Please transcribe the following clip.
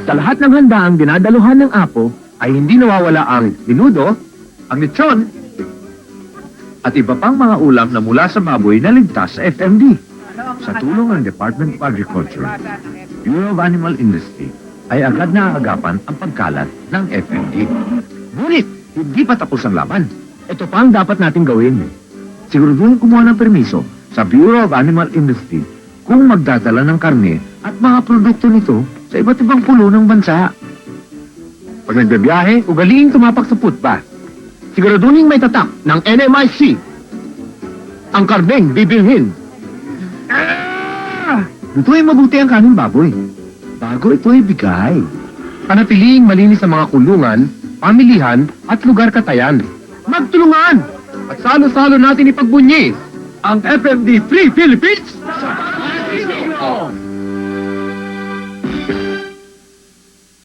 Sa lahat ng handaang dinadaluhan ng Apo ay hindi nawawala ang menudo, ang lechon, at iba pang mga ulam na mula sa baboy na ligtas sa FMD. Sa tulong ng Department of Agriculture, Bureau of Animal Industry ay agad na aagapan ang pagkalat ng FMD. Ngunit, hindi pa tapos ang laban. Ito pa ang dapat natin gawin. Siguraduhin kumuha ng permiso sa Bureau of Animal Industry kung magdadala ng karne at mga produkto nito sa iba't ibang pulo ng bansa. Pag nagbabiyahe, ugaliing tumapak sa footpath. Siguraduhin may tatak ng NMIC ang karneng bibilhin. Lutuin mabuti ang kaning baboy bago ito ibigay. Panatiling malinis ang mga kulungan, pamilihan at lugar katayan. Magtulungan at salo-salo natin ipagbunyi ang FMD Free Philippines!